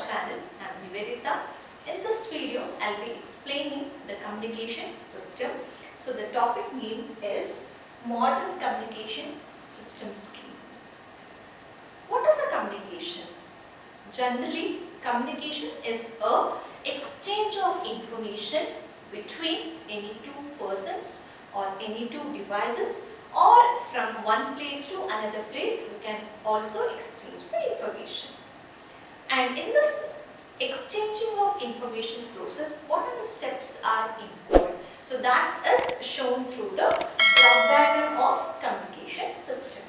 channel. I am Nivedita. In this video, I will be explaining the communication system. So the topic name is Modern Communication System Scheme. What is a communication? Generally, communication is a exchange of information between any two persons or any two devices, or from one place to another place. We can also exchange the information. And in this exchanging of information process, what are the steps are involved? So that is shown through the block diagram of communication system.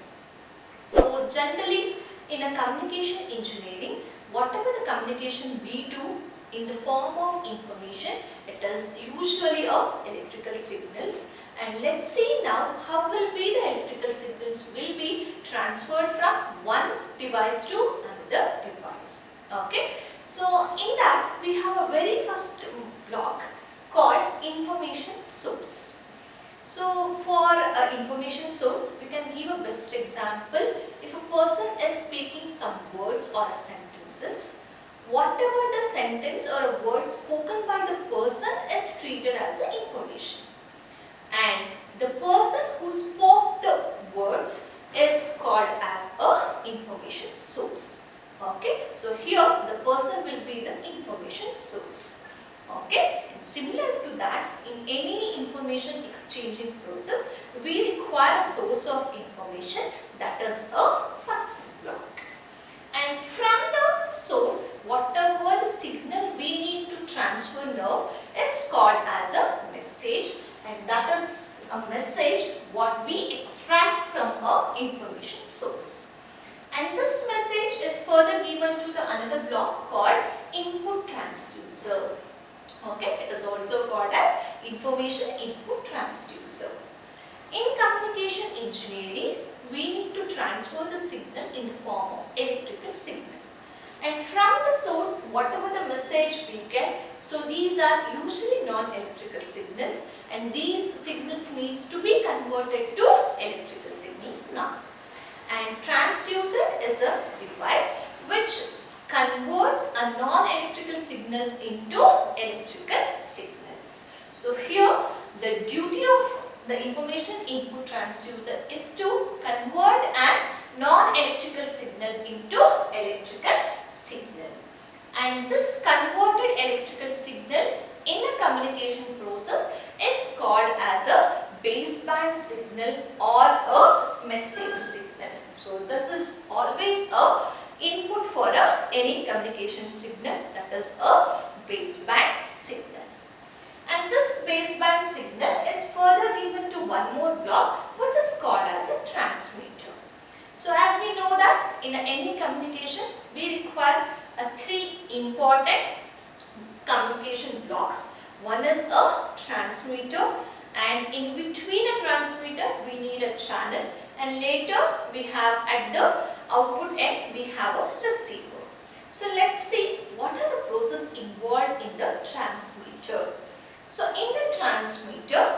So generally in a communication engineering, whatever the communication we do in the form of information, it is usually of electrical signals. And let's see now how will be the electrical signals will be transferred from one device to another device. Okay. So in that we have a very first block called information source. So for information source, we can give a best example. If a person is speaking some words or sentences, whatever the sentence or a word spoken by the person is treated as the information. And the person who spoke the words is called as a information source. Okay, so here the person will be the information source. Okay, and similar to that, in any information exchanging process, we require a source of information, that is a first block. And from the source, whatever the signal we need to transfer now is called as a message, and that is a message what we extract from a information source. And this message is further given to the another block called input transducer. Okay, it is also called as information input transducer. In communication engineering, we need to transfer the signal in the form of electrical signal. And from the source, whatever the message we get, so these are usually non-electrical signals, and these signals needs to be converted to electrical signals now. And transducer is a device which converts a non-electrical signals into electrical signals. So here the duty of the information input transducer is to convert an non-electrical signal into electrical signal. And this converted electrical signal in a communication process is called as a baseband signal or a message signal. So this is always a input for any communication signal, that is a baseband signal. And this baseband signal is further given to one more block which is called as a transmitter. So as we know that in any communication we require three important communication blocks. One is a transmitter, and in between a transmitter we need a channel, and later we have at the output end we have a receiver. So let's see what are the processes involved in the transmitter. So in the transmitter,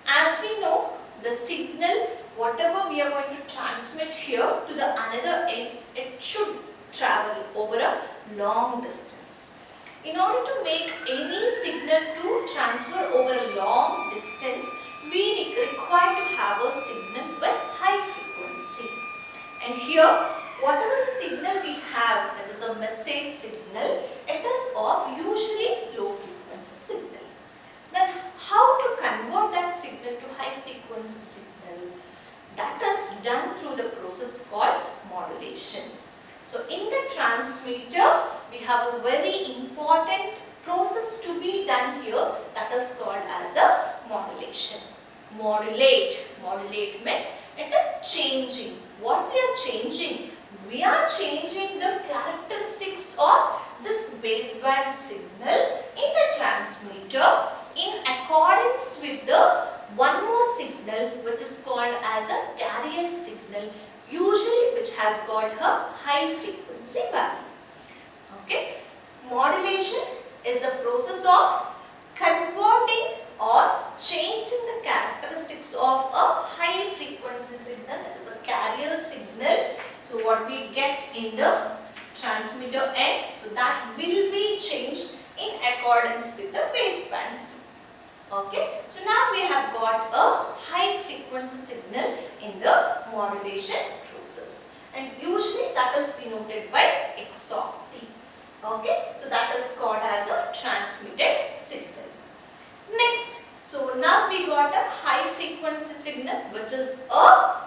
as we know, the signal whatever we are going to transmit here to the another end, it should travel over a long distance. In order to make any signal to transfer over a long distance, we require to have a signal with high frequency. And here, whatever signal we have, that is a message signal, it is of usually low frequency signal. Then how to convert that signal to high frequency signal? That is done through the process called modulation. So in the transmitter, we have a very important process to be done here, that is called as a modulation. Modulate means it is changing. What we are changing? We are changing the characteristics of this baseband signal in the transmitter in accordance with the one more signal which is called as a carrier signal, usually which has got a high frequency value. Okay. Modulation is a process of converting or changing the characteristics of a high frequency signal, that is a carrier signal. So what we get in the transmitter end, so that will be changed in accordance with the basebands. Okay, so now we have got a high frequency signal in the modulation process, and usually that is denoted by X of t. Okay, so that is called as a transmitted signal. Next, so now we got a high frequency signal, which is a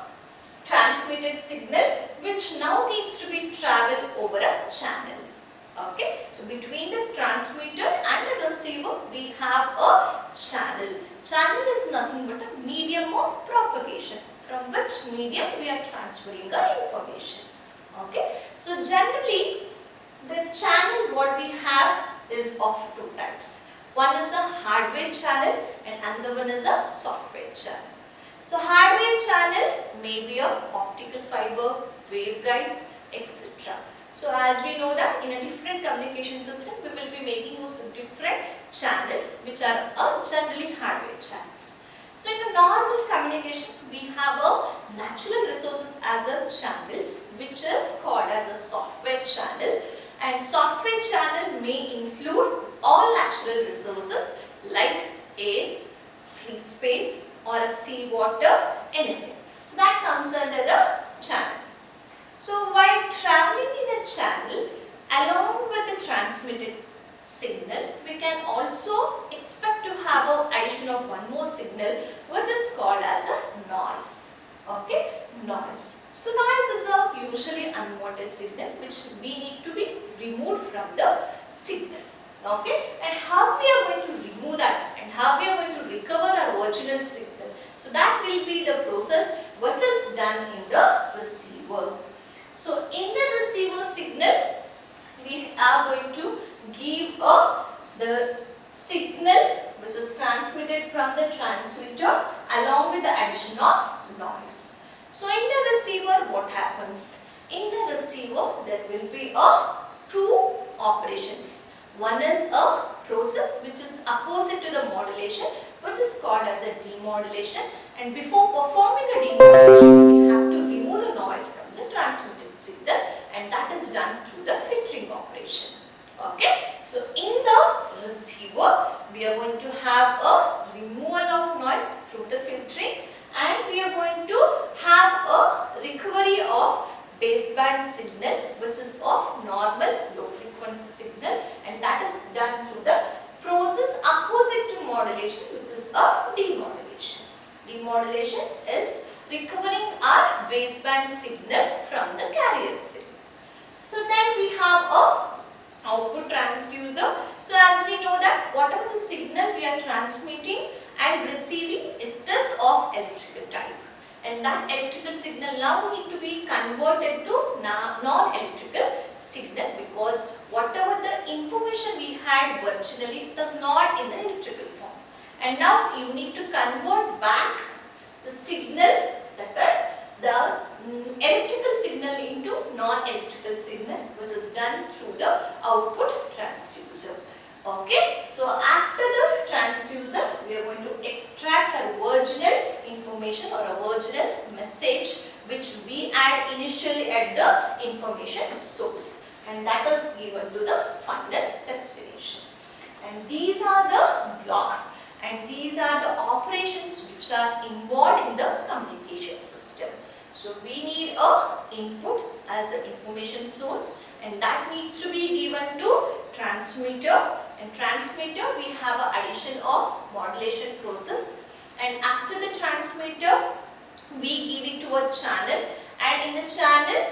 transmitted signal which now needs to be traveled over a channel. Okay, so between the transmitter and the receiver we have a channel. Channel is nothing but a medium of propagation, from which medium we are transferring the information. Okay, so generally the channel what we have is of two types. One is a hardware channel and another one is a software channel. So hardware channel may be a optical fiber, waveguides, etc. So as we know that in a different communication system we will be making use of different channels which are generally hardware channels. So in a normal communication we have a natural resources as a channels which is called as a software channel, and software channel may include all natural resources like air, free space or a sea water, anything. So that comes under a channel. So while traveling in a channel along with the transmitted signal, we can also expect to have an addition of one more signal which is called as a noise. Okay, noise. So noise is a usually unwanted signal which we need to be removed from the signal. Okay, and how we are going to remove that and how we are going to recover our original signal. So that will be the process which is done in the receiver. So in the receiver signal we are going to give the signal which is transmitted from the transmitter along with the addition of noise. So in the receiver what happens? In the receiver there will be two operations. One is a process which is opposite to the modulation, which is called as a demodulation, and before performing a demodulation we have to remove the noise from the transmitted signal, and that is done through the filtering operation. Okay, so in the receiver we are going to have a removal of noise through the filtering, and we are going to have a recovery of baseband signal which is of normal low frequency signal, and that is done through the process opposite to modulation which is a demodulation. Demodulation is recovering our baseband signal from the carrier signal. So then we have a output transducer. So as we know that whatever the signal we are transmitting and receiving, it is of electrical type, and that electrical signal now need to be converted to non-electrical signal, because whatever the information we had virtually it is not in the electrical form, and now you need to convert back the signal, that is the electrical signal into non-electrical signal, which is done through the output transducer. Okay, so after the transducer we are going to extract our original information or a original message which we add initially at the information source, and that is given to the final destination. And these are the blocks and these are the operations which are involved in the communication system. So we need a input as an information source, and that needs to be given to transmitter, and transmitter we have an addition of modulation process, and after the transmitter we give it to a channel, and in the channel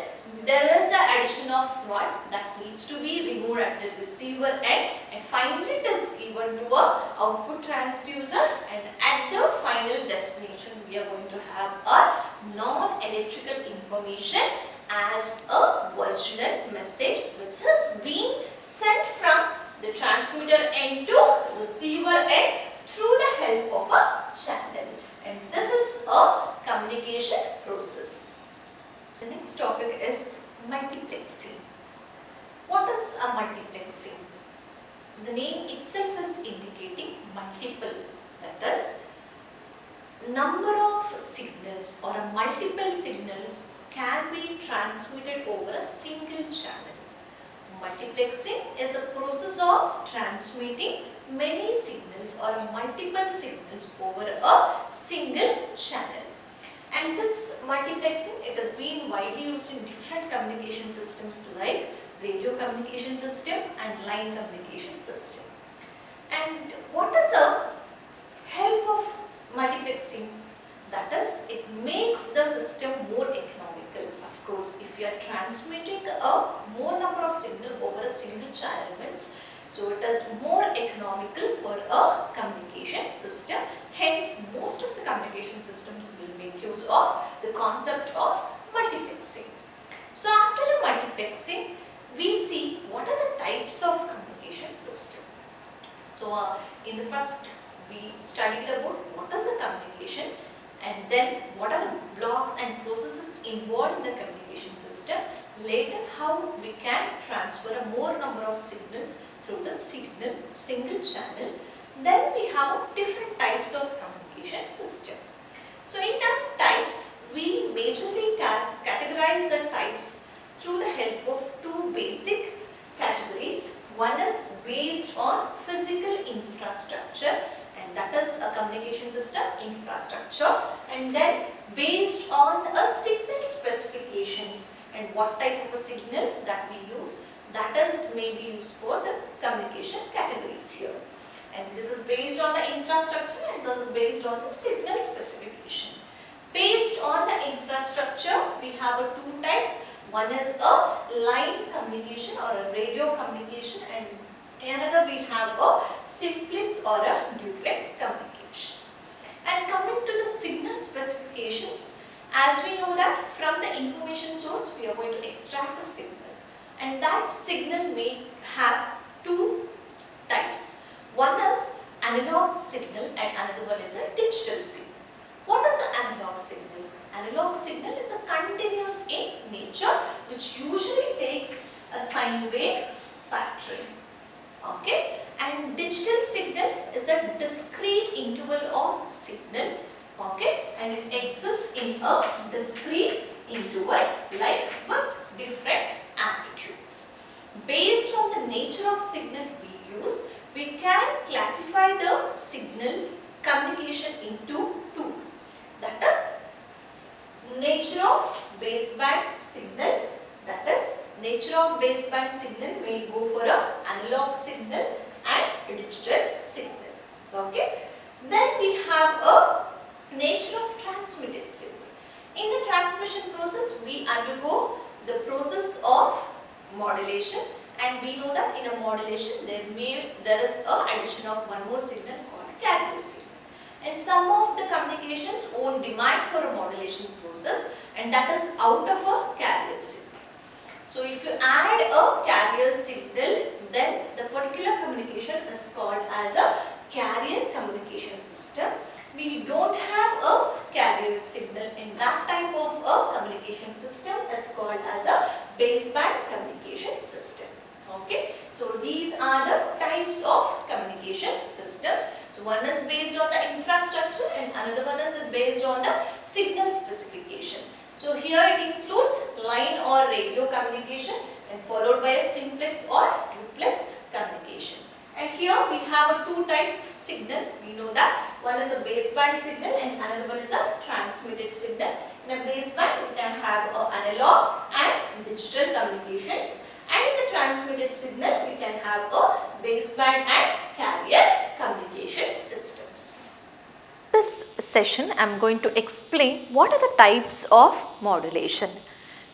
there is the addition of noise that needs to be removed at the receiver end, and finally it is given to a output transducer, and at the final destination we are going to have a non-electrical information as a original message which has been sent from the transmitter end to receiver end through the help of a channel, and this is a communication process. The next topic is multiplexing. What is a multiplexing? The name itself is indicating multiple, that is number of signals or a multiple signals can be transmitted over a single channel. Multiplexing is a process of transmitting many signals or multiple signals over a single channel. And this multiplexing, it has been widely used in different communication systems like radio communication system and line communication system. And what is a help of multiplexing? That is, it makes the system more economical. Of course, if you are transmitting a more number of signal over a single channel means, so it is more economical for a communication system. Hence, most of the communication systems will make use of the concept of multiplexing. So after the multiplexing, we see what are the types of communication system. So in the first, we studied about what is a communication, and then what are the blocks and processes involved in the communication system. Later, how we can transfer a more number of signals through the single channel. Then we have different types of communication system. So in the types, we majorly categorize the types through the help of two basic categories. One is based on physical infrastructure, and that is a communication system infrastructure, and then based on a signal specifications and what type of a signal that we use, that is may be used for the communication categories here. And this is based on the infrastructure and this is based on the signal specification. Based on the infrastructure, we have two types. One is a line communication or a radio communication, and another we have a simplex or a duplex communication. And coming to the signal specifications, as we know that from the information source we are going to extract the signal, and that signal may have two types. One is analog signal and another one is a digital signal. What is the analog signal? Analog signal is a continuous in nature which usually takes a sine wave pattern. Okay? And digital signal is a discrete interval of signal. Okay? And it exists in a discrete intervals like with different amplitudes. Based on the nature of signal we use, we can classify the signal communication into two. That is nature of baseband signal. That is nature of baseband signal may go for a analog signal and a digital signal. Okay. Then we have a nature of transmitted signal. In the transmission process, we undergo the process of modulation, and we know that in a modulation there is a addition of one more signal called carrier signal. And some of the communications own demand for a modulation process, and that is out of a carrier signal. So if you add a carrier signal, then the particular communication is called as a carrier communication system. We don't have a carrier signal, and that type of a communication system is called as a baseband communication system. Okay, so these are the types of communication systems. So one is based on the infrastructure and another one is based on the signal specification. So here it includes line or radio communication and followed by a simplex or duplex communication. And here we have two types signal. We know that one is a baseband signal and another one is a transmitted signal. In a baseband we can have analog and digital communications. And in the transmitted signal, we can have a baseband and carrier communication systems. This session, I am going to explain what are the types of modulation.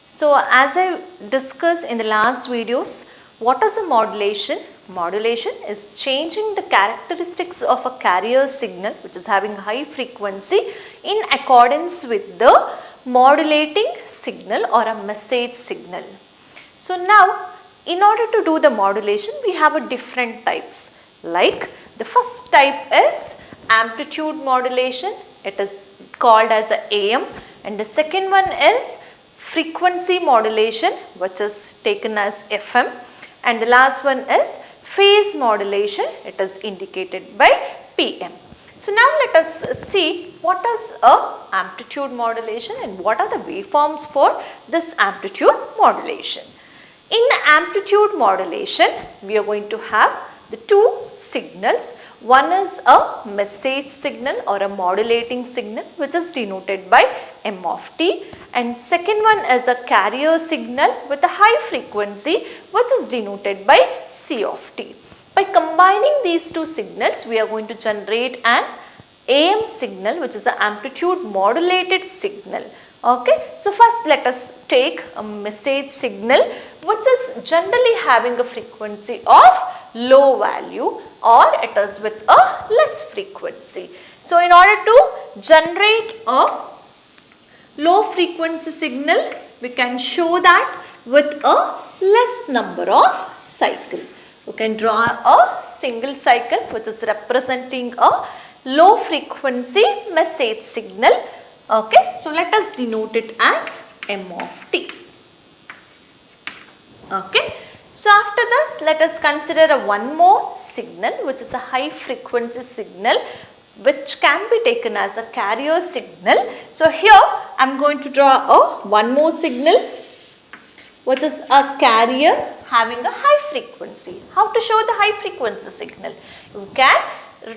So, as I discussed in the last videos, what is the modulation? Modulation is changing the characteristics of a carrier signal which is having high frequency in accordance with the modulating signal or a message signal. So now, in order to do the modulation, we have a different types. Like the first type is amplitude modulation. It is called as the AM, and the second one is frequency modulation, which is taken as FM, and the last one is phase modulation. It is indicated by PM. So now let us see what is a amplitude modulation and what are the waveforms for this amplitude modulation. In amplitude modulation, we are going to have the two signals. One is a message signal or a modulating signal, which is denoted by m of t, and second one is a carrier signal with a high frequency, which is denoted by c of t. By combining these two signals, we are going to generate an AM signal, which is the amplitude modulated signal. Okay, so first let us take a message signal, which is generally having a frequency of low value, or it is with a less frequency. So in order to generate a low frequency signal, we can show that with a less number of cycle. You can draw a single cycle which is representing a low frequency message signal. Okay, so let us denote it as m of t. Okay, so after this, let us consider one more signal, which is a high frequency signal, which can be taken as a carrier signal. So here I am going to draw one more signal, which is a carrier having a high frequency. How to show the high frequency signal? You can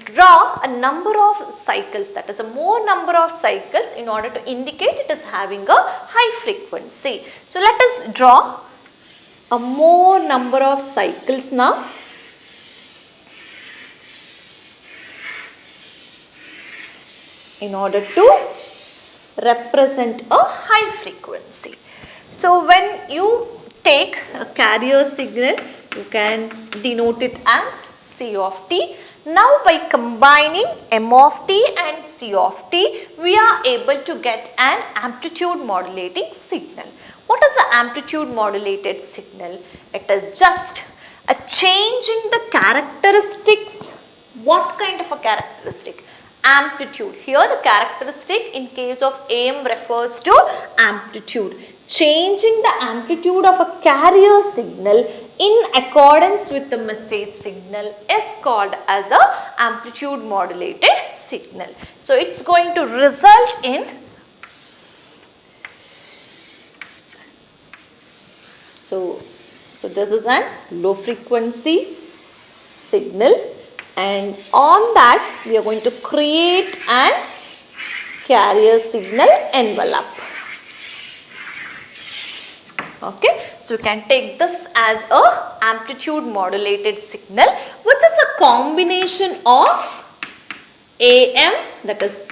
draw a number of cycles, that is a more number of cycles, in order to indicate it is having a high frequency. So let us draw a more number of cycles now. In order to represent a high frequency. So when you take a carrier signal, you can denote it as c of t. Now by combining m of t and c of t, we are able to get an amplitude modulating signal. What is the amplitude modulated signal? It is just a change in the characteristics. What kind of a characteristic? Amplitude. Here the characteristic in case of AM refers to amplitude. Changing the amplitude of a carrier signal in accordance with the message signal is called as a amplitude modulated signal. So it's going to result in so this is an low frequency signal, and on that we are going to create an carrier signal envelope. Okay, so we can take this as a amplitude modulated signal, which is a combination of AM, that is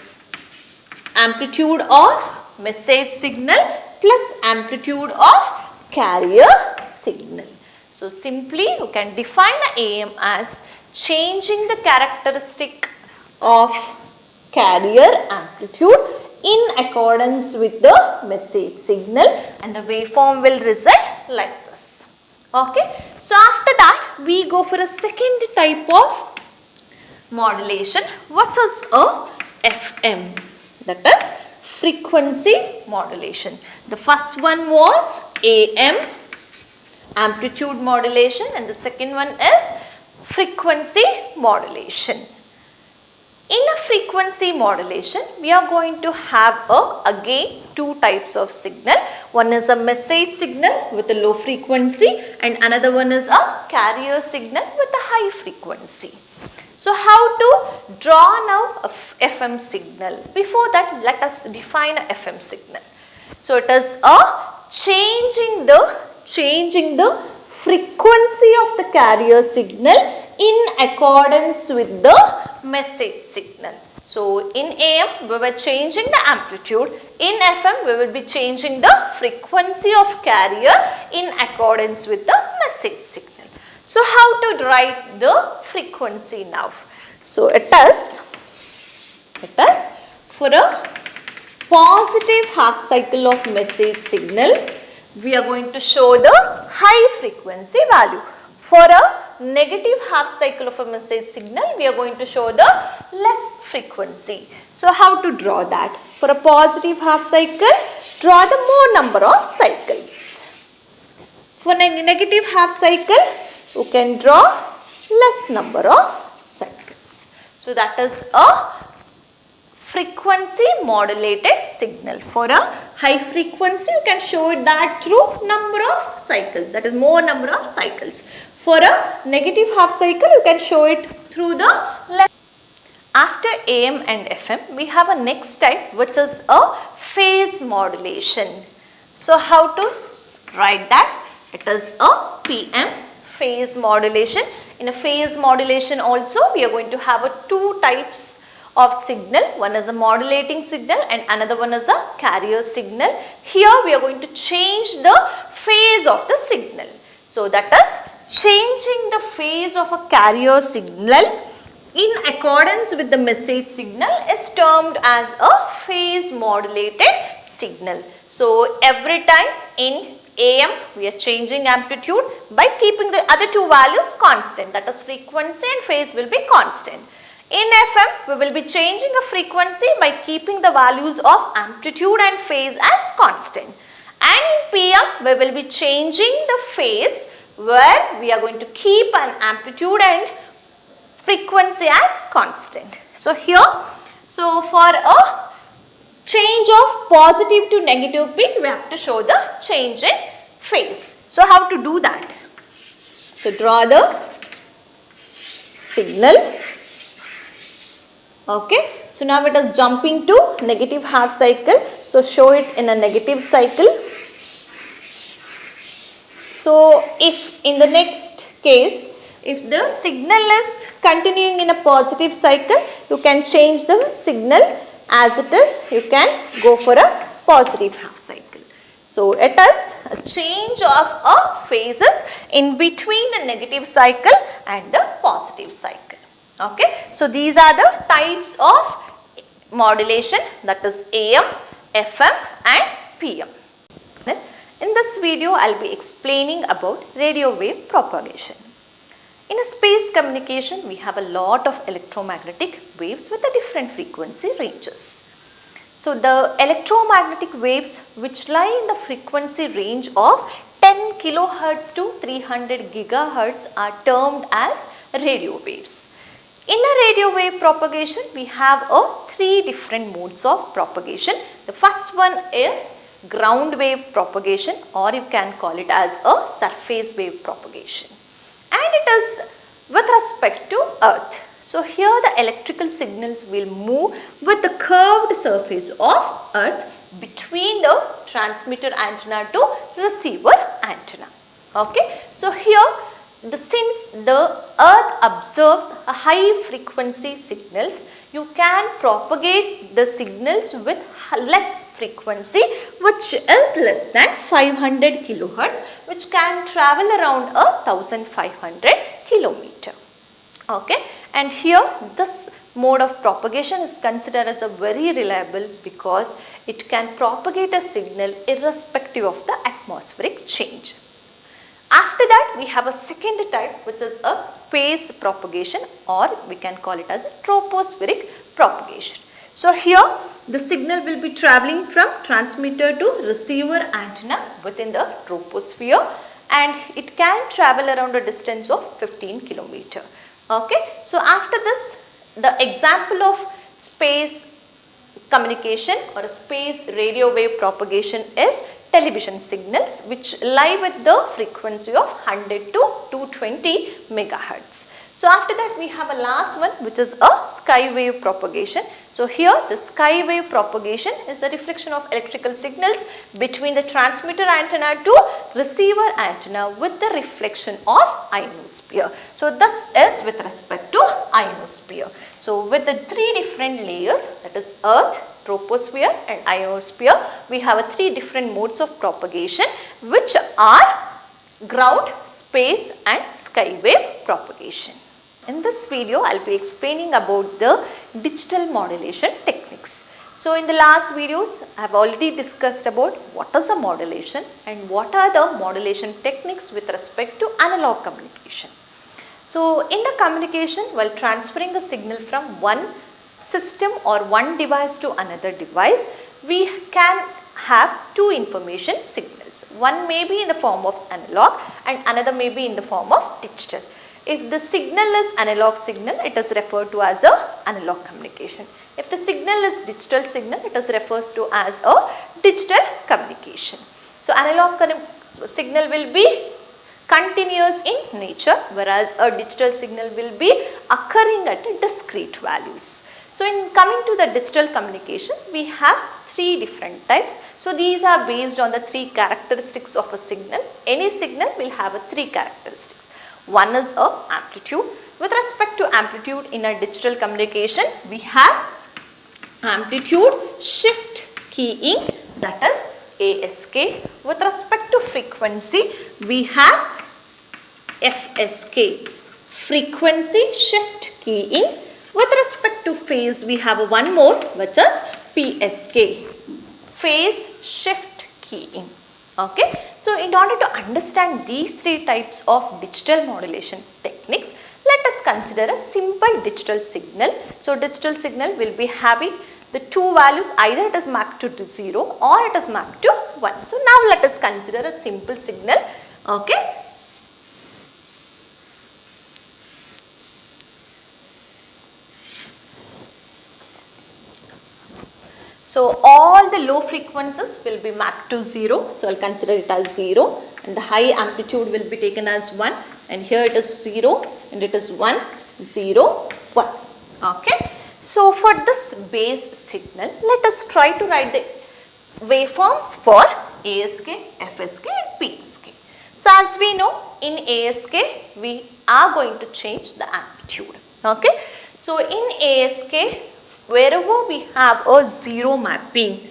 amplitude of message signal, plus amplitude of carrier signal. So simply you can define AM as changing the characteristic of carrier amplitude in accordance with the message signal, and the waveform will result like this. Okay, so after that we go for a second type of modulation, which is a FM, that is frequency modulation. The first one was AM, amplitude modulation, and the second one is frequency modulation. In a frequency modulation, we are going to have again two types of signal. One is a message signal with a low frequency, and another one is a carrier signal with a high frequency. So how to draw now a FM signal? Before that, let us define a FM signal. So it is a changing the frequency of the carrier signal in accordance with the message signal. So in AM we were changing the amplitude, in FM we will be changing the frequency of carrier in accordance with the message signal. So how to write the frequency now? So it is for a positive half cycle of message signal, we are going to show the high frequency value. For a negative half cycle of a message signal, we are going to show the less frequency. So how to draw that? For a positive half cycle, draw the more number of cycles. For negative half cycle, you can draw less number of cycles. So that is a frequency modulated signal. For a high frequency, you can show it that through number of cycles, that is more number of cycles. For a negative half cycle, you can show it through the less. After AM and FM, we have a next type which is a phase modulation. So how to write that? It is a PM, phase modulation. In a phase modulation also, we are going to have two types of signal. One is a modulating signal and another one is a carrier signal. Here we are going to change the phase of the signal. So that is changing the phase of a carrier signal in accordance with the message signal is termed as a phase modulated signal. So every time in AM we are changing amplitude by keeping the other two values constant, that is frequency and phase will be constant. In FM we will be changing a frequency by keeping the values of amplitude and phase as constant. And in PM we will be changing the phase where we are going to keep an amplitude and frequency as constant. So here, so for a change of positive to negative peak, we have to show the change in phase. So how to do that? So draw the signal. Okay. So now it is jumping to negative half cycle. So show it in a negative cycle. So if in the next case, if the signal is continuing in a positive cycle, you can change the signal as it is. You can go for a positive half cycle. So it is a change of a phases in between the negative cycle and the positive cycle. Okay. So these are the types of modulation, that is AM, FM and PM. In this video, I will be explaining about radio wave propagation. In a space communication, we have a lot of electromagnetic waves with a different frequency ranges. So the electromagnetic waves which lie in the frequency range of 10 kilohertz to 300 gigahertz are termed as radio waves. In a radio wave propagation, we have three different modes of propagation. The first one is ground wave propagation, or you can call it as a surface wave propagation. And it is with respect to Earth. So here the electrical signals will move with the curved surface of Earth between the transmitter antenna to receiver antenna. Okay. So here since the Earth absorbs a high frequency signals, you can propagate the signals with less frequency, which is less than 500 kilohertz, which can travel around 1500 kilometer. Okay. And here this mode of propagation is considered as a very reliable because it can propagate a signal irrespective of the atmospheric change. After that, we have a second type, which is a space propagation, or we can call it as a tropospheric propagation. So here the signal will be traveling from transmitter to receiver antenna within the troposphere, and it can travel around a distance of 15 kilometer. Okay. So after this, the example of space communication or a space radio wave propagation is television signals, which lie with the frequency of 100 to 220 megahertz. So after that, we have a last one, which is a sky wave propagation. So here the sky wave propagation is the reflection of electrical signals between the transmitter antenna to receiver antenna with the reflection of ionosphere. So this is with respect to ionosphere. So with the three different layers, that is Earth, troposphere and ionosphere, we have three different modes of propagation, which are ground, space and sky wave propagation. In this video, I will be explaining about the digital modulation techniques. So in the last videos, I have already discussed about what is a modulation and what are the modulation techniques with respect to analog communication. So in the communication, while transferring the signal from one system or one device to another device, we can have two information signals. One may be in the form of analog and another may be in the form of digital. If the signal is analog signal, it is referred to as a analog communication. If the signal is digital signal, it is referred to as a digital communication. So analog signal will be continuous in nature, whereas a digital signal will be occurring at discrete values. So in coming to the digital communication, we have three different types. So these are based on the three characteristics of a signal. Any signal will have three characteristics. One is a amplitude. With respect to amplitude in a digital communication, we have amplitude shift keying, that is ASK. With respect to frequency, we have FSK, frequency shift keying. With respect to phase, we have one more, which is PSK, phase shift keying. Okay. So in order to understand these three types of digital modulation techniques, let us consider a simple digital signal. So digital signal will be having the two values, either it is mapped to 0 or it is mapped to 1. So now let us consider a simple signal. Okay. So all the low frequencies will be mapped to 0. So I'll consider it as 0, and the high amplitude will be taken as 1, and here it is 0 and it is 1, 0, 1. Okay. So for this base signal, let us try to write the waveforms for ASK, FSK and PSK. So as we know, in ASK we are going to change the amplitude. Okay. So in ASK, wherever we have a 0 mapping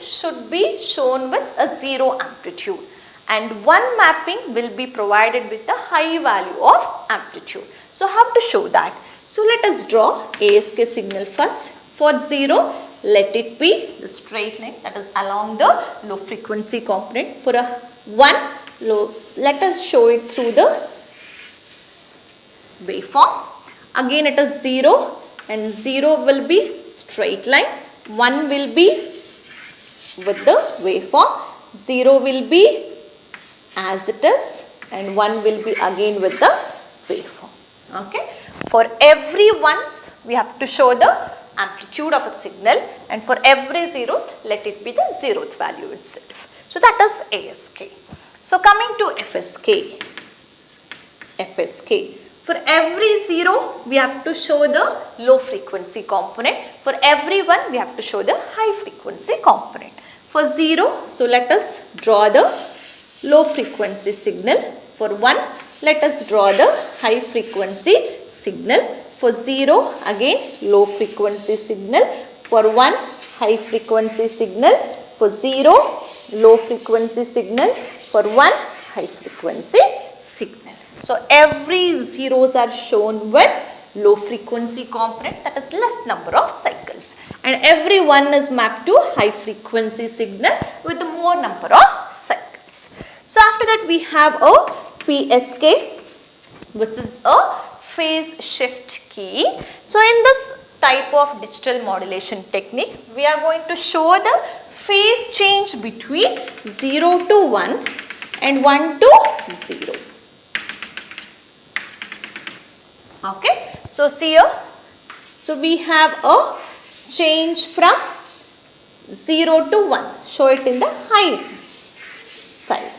should be shown with a 0 amplitude, and 1 mapping will be provided with a high value of amplitude. So how to show that? So let us draw ASK signal first. For 0, let it be the straight line, that is along the low frequency component. For a 1 low, let us show it through the waveform. Again it is 0, and 0 will be straight line, 1 will be with the waveform, 0 will be as it is, and 1 will be again with the waveform. Okay. For every ones, we have to show the amplitude of a signal, and for every zeros, let it be the 0th value itself. So that is ASK. So coming to FSK. For every 0, we have to show the low frequency component. For every 1, we have to show the high frequency component. For 0, so let us draw the low frequency signal. For 1, let us draw the high frequency signal. For 0, again low frequency signal. For 1, high frequency signal. For 0, low frequency signal. For 1, high frequency signal. So every zeros are shown with low frequency component, that is less number of cycles, and every one is mapped to high frequency signal with more number of cycles. So after that we have a PSK, which is a phase shift key. So in this type of digital modulation technique, we are going to show the phase change between 0 to 1 and 1 to 0. Okay. So see here, so we have a change from 0 to 1, show it in the high side,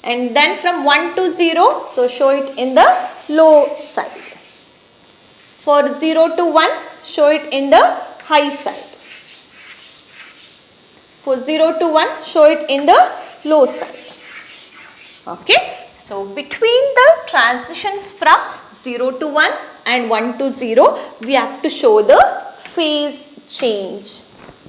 and then from 1 to 0, so show it in the low side. For 0 to 1, show it in the high side. For 0 to 1, show it in the low side. Okay. So between the transitions from 0 to 1 and 1 to 0, we have to show the phase change.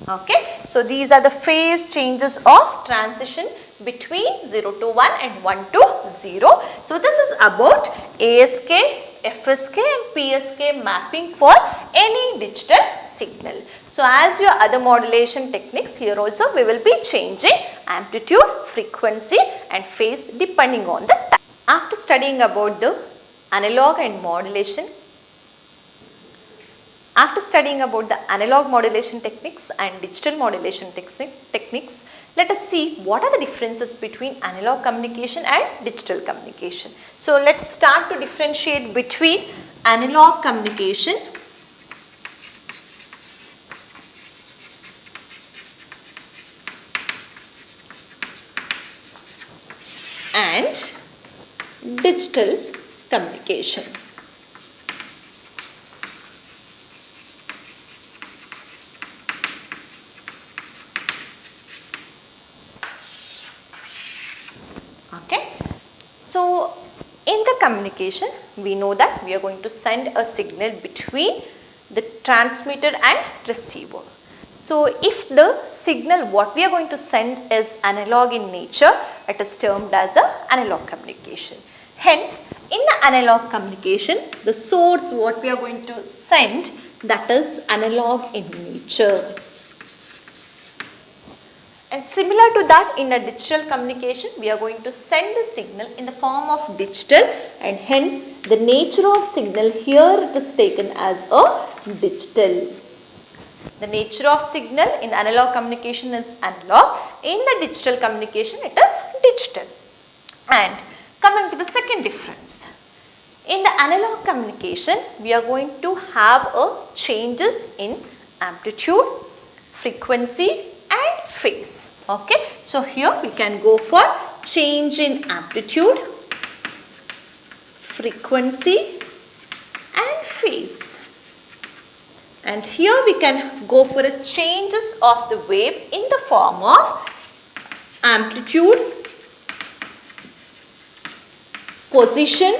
Okay. So these are the phase changes of transition between 0 to 1 and 1 to 0. So this is about ASK, FSK and PSK mapping for any digital signal. So as your other modulation techniques, here also we will be changing amplitude, frequency and phase depending on the time. After studying about the analog and modulation, let let us see what are the differences between analog communication and digital communication. So let's start to differentiate between analog communication and digital communication. Okay. So in the communication, we know that we are going to send a signal between the transmitter and receiver. So if the signal what we are going to send is analog in nature, it is termed as a analog communication. Hence, in the analog communication, the source what we are going to send, that is analog in nature. And similar to that, in a digital communication, we are going to send the signal in the form of digital, and hence the nature of signal here it is taken as a digital. The nature of signal in analog communication is analog, in the digital communication it is digital. And coming to the second difference, in the analog communication, we are going to have a changes in amplitude, frequency and phase. Okay, so here we can go for change in amplitude, frequency and phase. And here we can go for a changes of the wave in the form of amplitude, position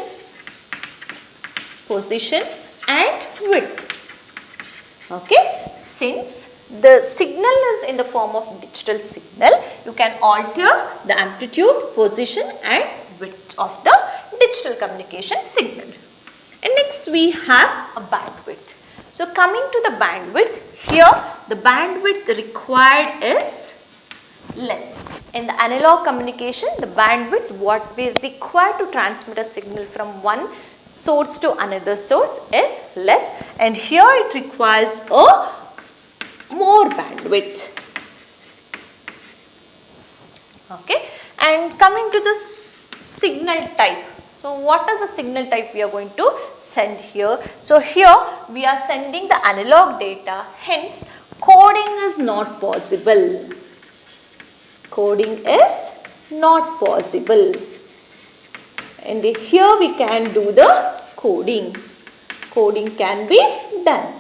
and width. Okay, since the signal is in the form of digital signal, you can alter the amplitude, position and width of the digital communication signal. And next we have a bandwidth. So coming to the bandwidth, here the bandwidth required is less. In the analog communication, the bandwidth what we require to transmit a signal from one source to another source is less, and here it requires a more bandwidth. Okay, and coming to the signal type. So what is the signal type we are going to send here? So here we are sending the analog data, hence coding is not possible. Coding is not possible. And here we can do the coding. Coding can be done.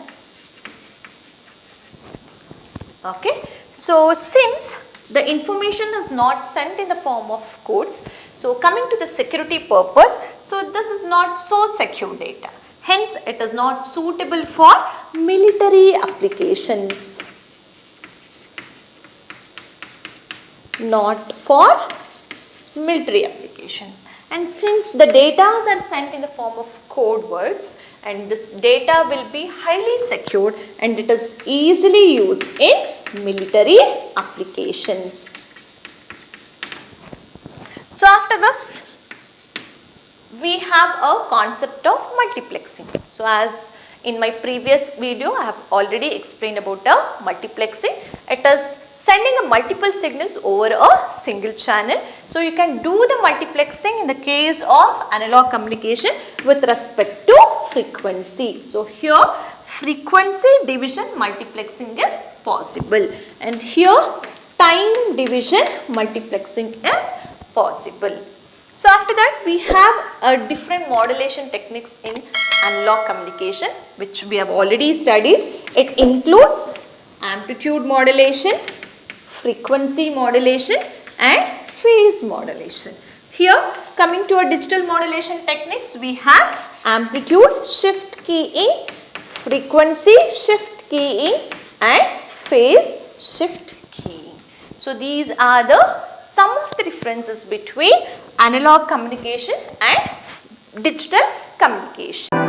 Okay, so since the information is not sent in the form of codes, so coming to the security purpose, so this is not so secure data. Hence, it is not suitable for military applications. Not for military applications. And since the data are sent in the form of code words, and this data will be highly secured and it is easily used in military applications. So after this, we have a concept of multiplexing. So as in my previous video, I have already explained about multiplexing. It is sending a multiple signals over a single channel. So you can do the multiplexing in the case of analog communication with respect to frequency. So here frequency division multiplexing is possible, and here time division multiplexing is possible. So after that we have different modulation techniques in analog communication which we have already studied. It includes amplitude modulation, frequency modulation and phase modulation. Here coming to our digital modulation techniques, we have amplitude shift keying, frequency shift keying and phase shift keying. So these are the some of the differences between analog communication and digital communication.